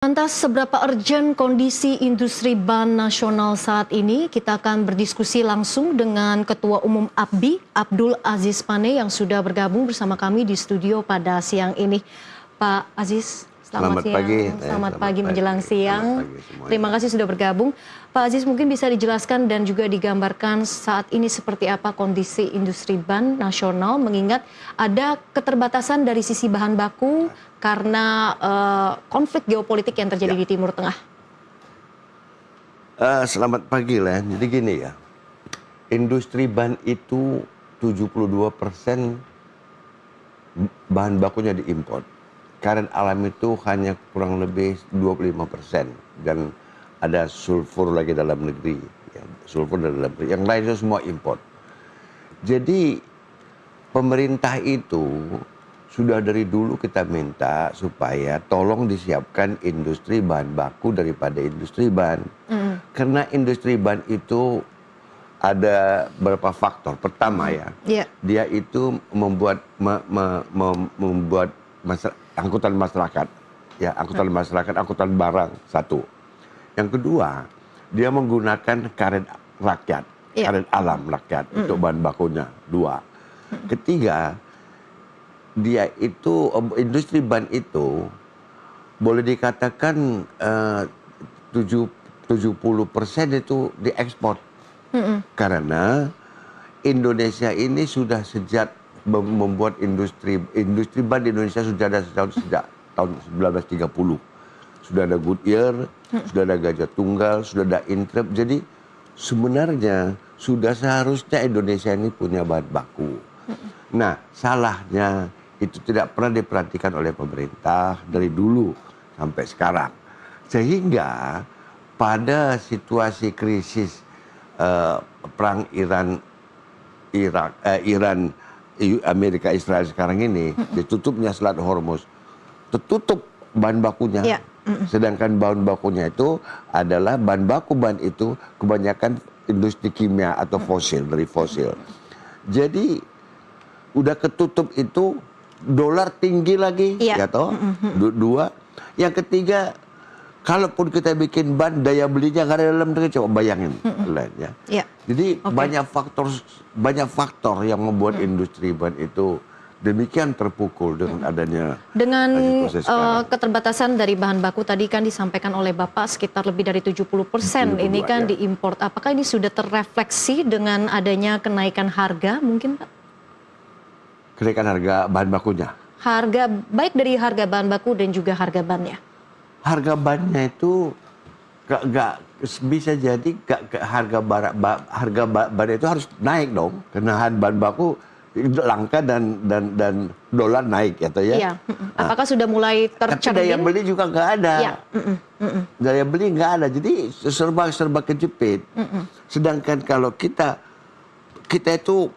Lantas, seberapa urgent kondisi industri ban nasional saat ini? Kita akan berdiskusi langsung dengan Ketua Umum APBI, Abdul Aziz Pane, yang sudah bergabung bersama kami di studio pada siang ini. Pak Aziz, selamat siang. Pagi. Selamat pagi menjelang siang. Pagi Terima kasih sudah bergabung. Pak Aziz, mungkin bisa dijelaskan dan juga digambarkan saat ini seperti apa kondisi industri ban nasional, mengingat ada keterbatasan dari sisi bahan baku karena konflik geopolitik yang terjadi di Timur Tengah. Selamat pagi lah. Jadi gini ya, industri ban itu 72% bahan bakunya diimpor. Karen alam itu hanya kurang lebih 25%, dan ada sulfur lagi dalam negeri, ya, sulfur dalam negeri. Yang lainnya semua impor. Jadi pemerintah itu sudah dari dulu kita minta supaya tolong disiapkan industri bahan baku daripada industri ban. Karena industri ban itu ada beberapa faktor. Pertama dia itu membuat angkutan masyarakat, ya, angkutan barang, satu. Yang kedua, dia menggunakan karet rakyat, karet alam rakyat untuk bahan bakunya, dua. Ketiga, dia itu industri ban itu boleh dikatakan 70% itu diekspor. Karena Indonesia ini sudah sejak membuat industri ban di Indonesia sudah ada sejak tahun 1930. Sudah ada Goodyear, sudah ada Gajah Tunggal, sudah ada Intrep. Jadi sebenarnya sudah seharusnya Indonesia ini punya bahan baku. Nah, salahnya itu tidak pernah diperhatikan oleh pemerintah dari dulu sampai sekarang. Sehingga pada situasi krisis perang Amerika Israel sekarang ini, ditutupnya Selat Hormuz, tertutup bahan bakunya. Sedangkan bahan bakunya itu adalah bahan baku ban itu kebanyakan industri kimia atau fosil, dari fosil. Jadi udah ketutup itu, dolar tinggi lagi, ya toh. Dua. Yang ketiga, kalaupun kita bikin ban, daya belinya nggak ada dalam negeri, coba bayangin. Jadi banyak faktor yang membuat industri ban itu demikian terpukul dengan adanya keterbatasan dari bahan baku. Tadi kan disampaikan oleh Bapak sekitar lebih dari 70% ini kan diimpor. Apakah ini sudah terrefleksi dengan adanya kenaikan harga mungkin, Pak? Kenaikan harga bahan bakunya? Harga, baik dari harga bahan baku dan juga harga bannya. Harga bannya itu nggak bisa jadi harga ban itu harus naik dong, karena bahan baku langka dan dolar naik, ya. Apakah sudah mulai tercermin? Tapi daya beli juga nggak ada. Daya beli nggak ada, jadi serba kejepit. Sedangkan kalau kita itu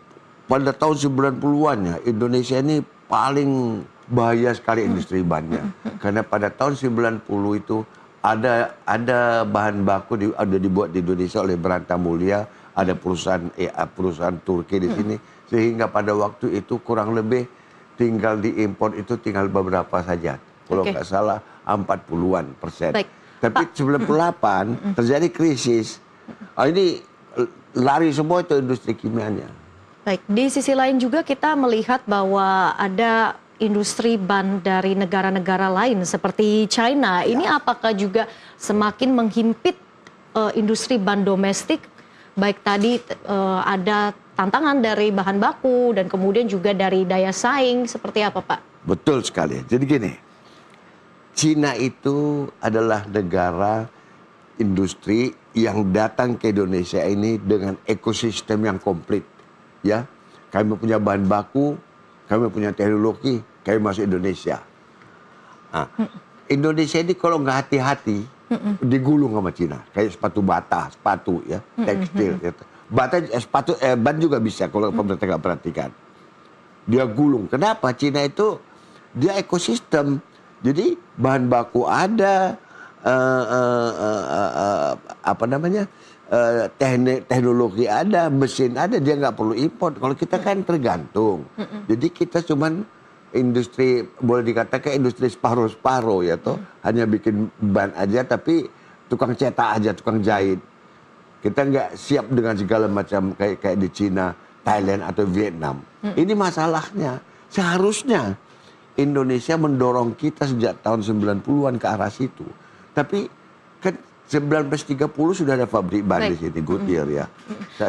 pada tahun 90-an ya, Indonesia ini paling bahaya sekali industri bannya. Karena pada tahun 90 itu ada bahan baku ada dibuat di Indonesia oleh Brattamulya, ada perusahaan Turki di sini, sehingga pada waktu itu kurang lebih tinggal diimpor itu tinggal beberapa saja. Kalau nggak salah 40-an%. Tapi 98 terjadi krisis. Ini lari semua itu industri kimianya. Baik, di sisi lain juga kita melihat bahwa ada industri ban dari negara-negara lain seperti China. Ini apakah juga semakin menghimpit industri ban domestik? Baik tadi ada tantangan dari bahan baku dan kemudian juga dari daya saing, seperti apa, Pak? Betul sekali. Jadi gini, Cina itu adalah negara industri yang datang ke Indonesia ini dengan ekosistem yang komplit. Ya, kami punya bahan baku, kami punya teknologi, kami masuk Indonesia. Nah, Indonesia ini kalau nggak hati-hati, digulung sama Cina. Kayak sepatu ya, tekstil. Ban juga bisa kalau pemerintah nggak perhatikan. Dia gulung. Kenapa? Cina itu dia ekosistem. Jadi bahan baku ada, teknologi ada, mesin ada, dia nggak perlu impor. Kalau kita kan tergantung. Jadi kita cuman industri, boleh dikatakan industri separuh-separuh ya toh. Hanya bikin ban aja tapi tukang cetak aja, tukang jahit. Kita nggak siap dengan segala macam kayak di Cina, Thailand atau Vietnam. Ini masalahnya. Seharusnya Indonesia mendorong kita sejak tahun 90-an ke arah situ. Tapi kan 1930 sudah ada pabrik ban di sini, Goodyear ya.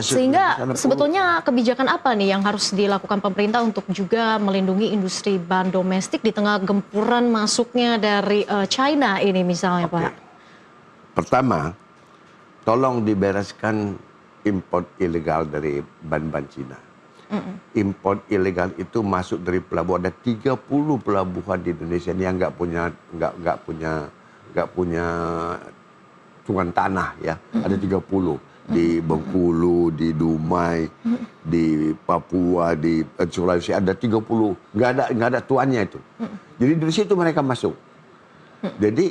Sehingga sebetulnya kebijakan apa nih yang harus dilakukan pemerintah untuk juga melindungi industri ban domestik di tengah gempuran masuknya dari China ini misalnya, Pak? Pertama, tolong dibereskan import ilegal dari ban-ban Cina. Import ilegal itu masuk dari pelabuhan. Ada 30 pelabuhan di Indonesia yang nggak punya tuan tanah ya. Ada 30 di Bengkulu, di Dumai, di Papua, di Sulawesi ada 30. Nggak ada tuannya itu. Jadi dari situ mereka masuk. Jadi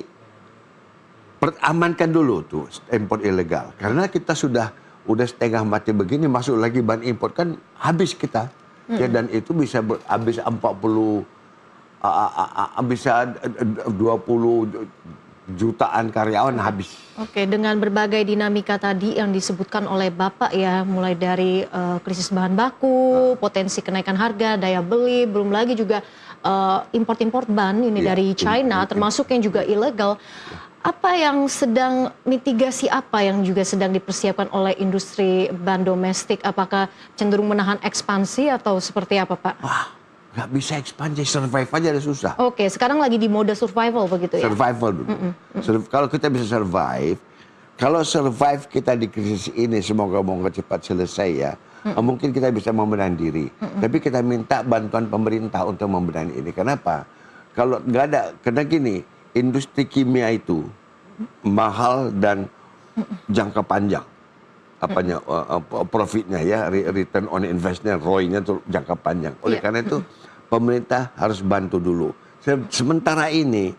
amankan dulu tuh import ilegal. Karena kita udah setengah mati begini, masuk lagi ban import kan habis kita. Ya, dan itu bisa habis 40 bisa 20 jutaan karyawan habis. Oke, dengan berbagai dinamika tadi yang disebutkan oleh Bapak ya, mulai dari krisis bahan baku, potensi kenaikan harga, daya beli, belum lagi juga import-import ban ini dari China, termasuk yang juga ilegal. Apa yang mitigasi apa yang juga sedang dipersiapkan oleh industri ban domestik? Apakah cenderung menahan ekspansi atau seperti apa, Pak? Wah, nggak bisa ekspansi, survive aja udah susah. Oke, sekarang lagi di mode survival begitu ya? Survival dulu. Kalau kita bisa survive, kalau survive kita di krisis ini, semoga cepat selesai ya. Mungkin kita bisa membenahi diri. Tapi kita minta bantuan pemerintah untuk membenahi ini. Kenapa? Kalau nggak ada, karena gini, industri kimia itu mahal dan jangka panjang. Profitnya ya, return on investment, ROI-nya itu jangka panjang. Oleh karena itu pemerintah harus bantu dulu. Sementara ini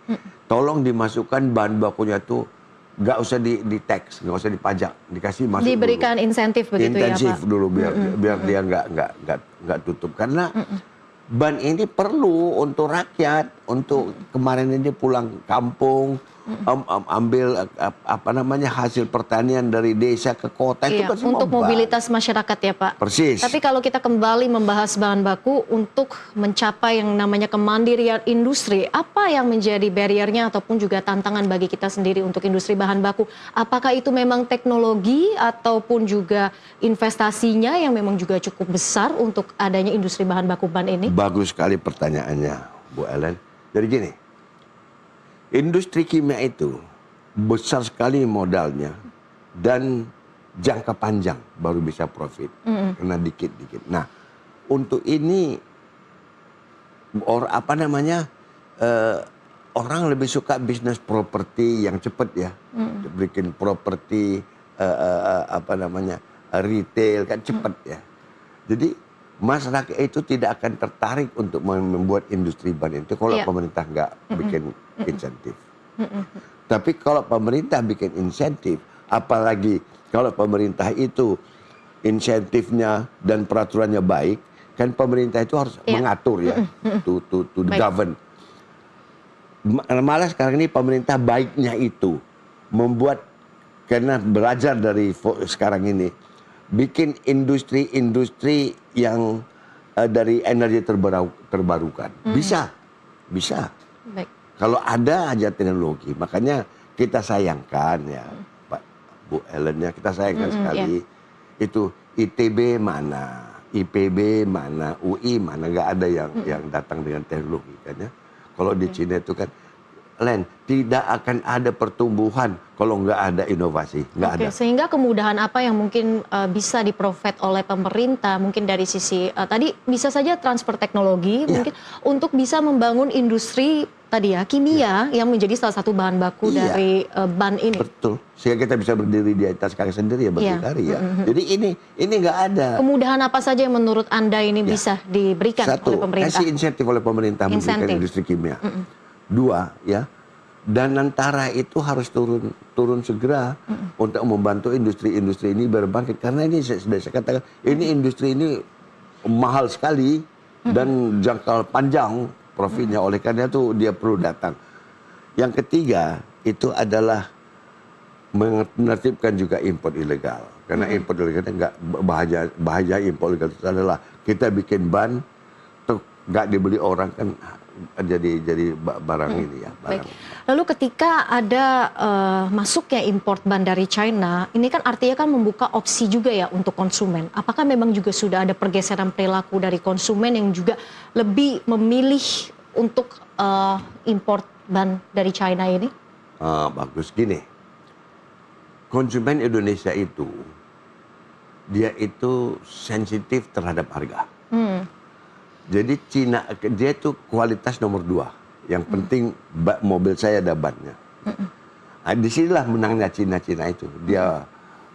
tolong dimasukkan bahan bakunya tuh nggak usah di tax, nggak usah dipajak, dikasih masuk diberikan dulu. insentif begitu ya, Pak? Intensif dulu biar dia nggak tutup. Karena ban ini perlu untuk rakyat, untuk kemarin ini pulang kampung, ambil hasil pertanian dari desa ke kota itu kan semua untuk mobilitas masyarakat ya, Pak. Persis. Tapi kalau kita kembali membahas bahan baku untuk mencapai yang namanya kemandirian industri, apa yang menjadi barriernya ataupun juga tantangan bagi kita sendiri untuk industri bahan baku? Apakah itu memang teknologi ataupun juga investasinya yang memang juga cukup besar untuk adanya industri bahan baku ban ini? Bagus sekali pertanyaannya, Bu Ellen. Jadi gini, industri kimia itu besar sekali modalnya dan jangka panjang baru bisa profit, karena dikit-dikit. Nah, untuk ini orang lebih suka bisnis properti yang cepat ya, bikin properti retail kan cepat ya. Jadi masyarakat itu tidak akan tertarik untuk membuat industri ban itu kalau pemerintah nggak bikin insentif. Tapi kalau pemerintah bikin insentif, apalagi kalau pemerintah itu insentifnya dan peraturannya baik, kan pemerintah itu harus mengatur ya, to govern. Malah sekarang ini pemerintah baiknya itu membuat, karena belajar dari sekarang ini, bikin industri-industri yang dari energi terbarukan. Bisa. Baik. Kalau ada aja teknologi, makanya kita sayangkan ya, Pak Bu Ellen ya, kita sayangkan sekali itu ITB mana, IPB mana, UI mana, nggak ada yang datang dengan teknologi kan ya. Kalau di Cina itu kan tidak akan ada pertumbuhan kalau nggak ada inovasi, nggak ada. Sehingga kemudahan apa yang mungkin bisa diprovide oleh pemerintah, mungkin dari sisi tadi bisa saja transfer teknologi, mungkin untuk bisa membangun industri tadi ya kimia yang menjadi salah satu bahan baku dari ban ini. Betul, sehingga kita bisa berdiri di atas kaki sendiri ya, berdikari ya. Jadi ini nggak ada. Kemudahan apa saja yang menurut Anda ini bisa diberikan oleh pemerintah? Kasih insentif oleh pemerintah mendirikan industri kimia. Dua ya, dan antara itu harus turun segera untuk membantu industri-industri ini berbangkit, karena ini sudah saya katakan, ini industri ini mahal sekali dan jangka panjang profitnya. Oleh karena itu dia perlu datang. Yang ketiga itu adalah menertibkan juga impor ilegal. Karena impor ilegal itu bahaya impor ilegal itu adalah kita bikin ban tuh nggak dibeli orang kan jadi barang ini ya. Barang. Baik. Lalu ketika ada masuknya import ban dari China, ini kan artinya kan membuka opsi juga ya untuk konsumen. Apakah memang juga sudah ada pergeseran perilaku dari konsumen yang juga lebih memilih untuk import ban dari China ini? Bagus gini. Konsumen Indonesia itu dia itu sensitif terhadap harga. Jadi Cina dia itu kualitas nomor 2. Yang penting mobil saya ada bannya. Di sinilah menangnya Cina itu. Dia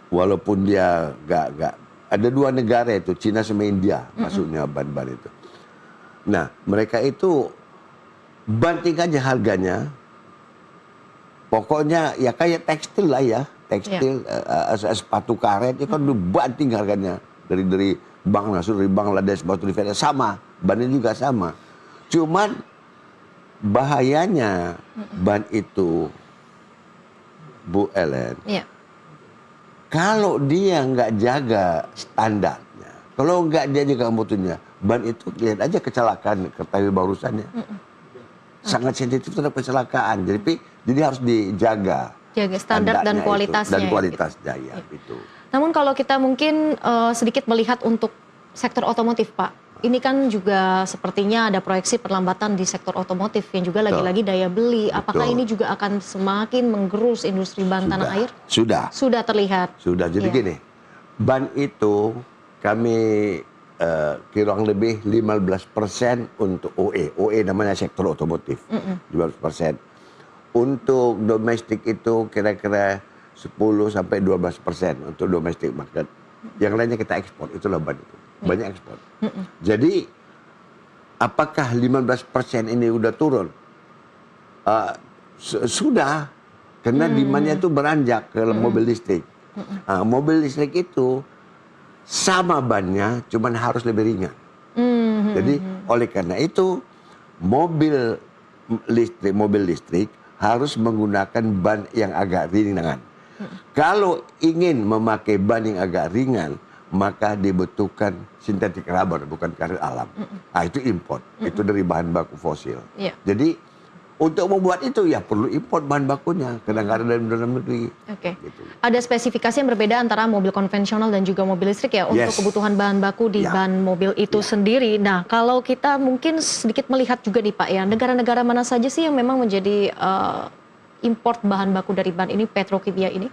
walaupun dia gak ada 2 negara itu Cina sama India masuknya ban-ban itu. Nah mereka itu banting aja harganya. Pokoknya ya kayak tekstil lah ya. Tekstil, sepatu karet itu kan dibanting harganya dari Bangladesh, batu di Vietnam sama, bannya juga sama. Cuman bahayanya ban itu, Bu Ellen, kalau dia nggak jaga standarnya, kalau nggak dia jaga mutunya, ban itu lihat aja kecelakaan ketahui barusannya, sangat sensitif terhadap kecelakaan. Jadi harus dijaga. Jaga standar dan kualitasnya. Dan kualitasnya ya itu. Namun kalau kita mungkin sedikit melihat untuk sektor otomotif Pak, ini kan juga sepertinya ada proyeksi perlambatan di sektor otomotif yang juga lagi-lagi daya beli. Apakah ini juga akan semakin menggerus industri ban tanah air? Sudah. Sudah terlihat. Sudah. Jadi gini, ban itu kami kurang lebih 15% untuk OE. OE namanya sektor otomotif. 15%. Untuk domestik itu kira-kira 10-12% untuk domestik market. Yang lainnya kita ekspor, itulah ban itu. Banyak ekspor. Jadi apakah 15% ini udah turun? Sudah, karena demandnya itu beranjak ke mobil listrik. Mobil listrik itu sama bannya, cuman harus lebih ringan. Jadi oleh karena itu mobil listrik harus menggunakan ban yang agak ringan. Kalau ingin memakai ban yang agak ringan, maka dibutuhkan sintetik rubber, bukan karet alam. Itu import, itu dari bahan baku fosil. Jadi untuk membuat itu ya perlu import bahan bakunya, kadang-kadang dari dalam negeri. Gitu. Ada spesifikasi yang berbeda antara mobil konvensional dan juga mobil listrik ya untuk kebutuhan bahan baku di ban mobil itu sendiri. Nah kalau kita mungkin sedikit melihat juga nih Pak ya, negara-negara mana saja sih yang memang menjadi import bahan baku dari ban ini, petrokimia ini?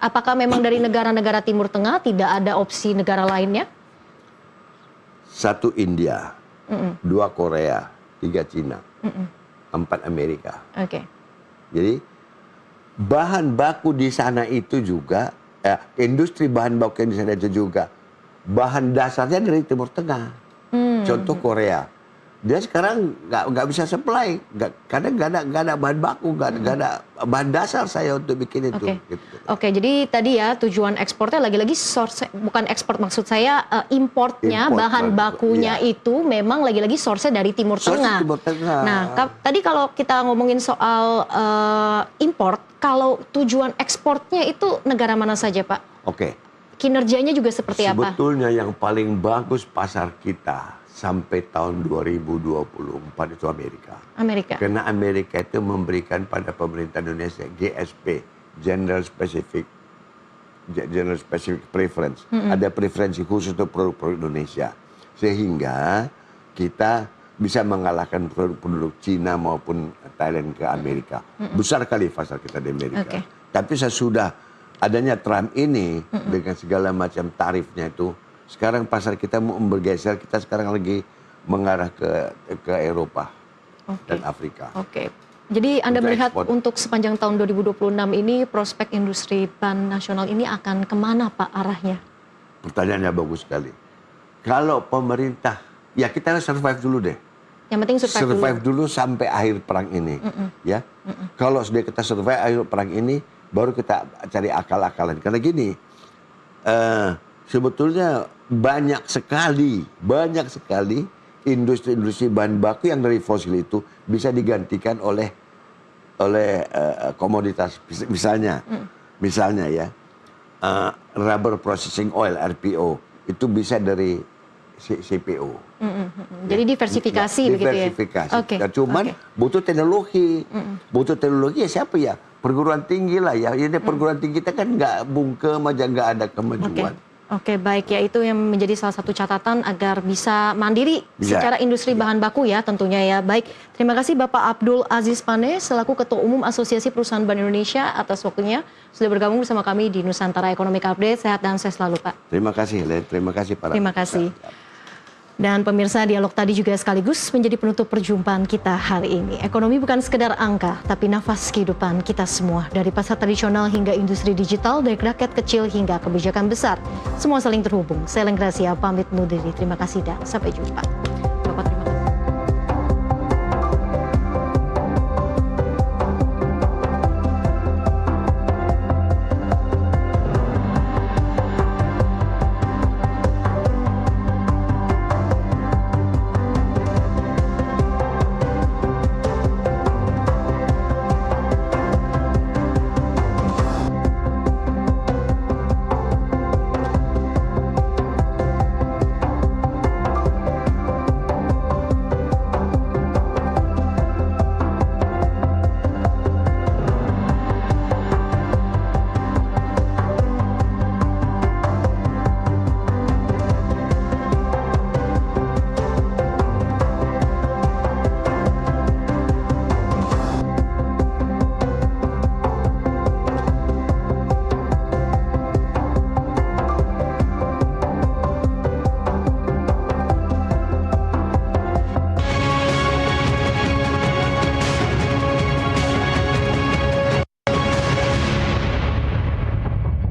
Apakah memang dari negara-negara Timur Tengah tidak ada opsi negara lainnya? 1 India, 2 Korea, 3 Cina. 4 Amerika. Jadi bahan baku di sana itu juga, industri bahan baku yang di sana itu juga bahan dasarnya dari Timur Tengah. Contoh Korea, dia sekarang nggak bisa supply, karena nggak ada bahan baku, nggak ada bahan dasar saya untuk bikin itu. Jadi tadi ya tujuan ekspornya lagi-lagi source, bukan ekspor maksud saya importnya, bahan bakunya itu memang lagi-lagi source dari Timur Tengah. Nah tadi kalau kita ngomongin soal import, kalau tujuan ekspornya itu negara mana saja Pak? Kinerjanya juga seperti apa? Sebetulnya yang paling bagus pasar kita sampai tahun 2024 itu Amerika. Karena Amerika itu memberikan pada pemerintah Indonesia GSP, General Specific Preference. Ada preferensi khusus untuk produk-produk Indonesia. Sehingga kita bisa mengalahkan produk-produk Cina maupun Thailand ke Amerika. Besar kali pasar kita di Amerika. Tapi sesudah adanya Trump ini dengan segala macam tarifnya itu, sekarang pasar kita mau bergeser, kita sekarang lagi mengarah ke Eropa dan Afrika. Jadi Anda melihat untuk sepanjang tahun 2026 ini prospek industri ban nasional ini akan kemana Pak arahnya? Pertanyaannya bagus sekali. Kalau pemerintah, ya kita survive dulu deh. Yang penting survive dulu sampai akhir perang ini. Ya, kalau sudah kita survive akhir perang ini, baru kita cari akal-akalan. Karena gini, sebetulnya banyak sekali industri-industri bahan baku yang dari fosil itu bisa digantikan oleh komoditas. Misalnya ya, rubber processing oil (RPO) itu bisa dari CPO. Jadi diversifikasi ya, begitu ya. Diversifikasi. Okay. Nah, cuman butuh teknologi. Butuh teknologi ya siapa ya? Perguruan tinggi lah ya. Ini perguruan tinggi kita kan nggak bungkem aja, nggak ada kemajuan. Oke, baik ya, itu yang menjadi salah satu catatan agar bisa mandiri secara industri bahan baku ya tentunya ya. Baik, terima kasih Bapak Abdul Aziz Pane selaku Ketua Umum Asosiasi Perusahaan Bank Indonesia atas waktunya sudah bergabung bersama kami di Nusantara Economic Update. Sehat dan sukses selalu Pak. Terima kasih Helen, terima kasih para. Terima kasih. Dan pemirsa, dialog tadi juga sekaligus menjadi penutup perjumpaan kita hari ini. Ekonomi bukan sekedar angka, tapi nafas kehidupan kita semua. Dari pasar tradisional hingga industri digital, dari rakyat kecil hingga kebijakan besar. Semua saling terhubung. Saya Leng Gracia, pamit undur diri. Terima kasih dan sampai jumpa.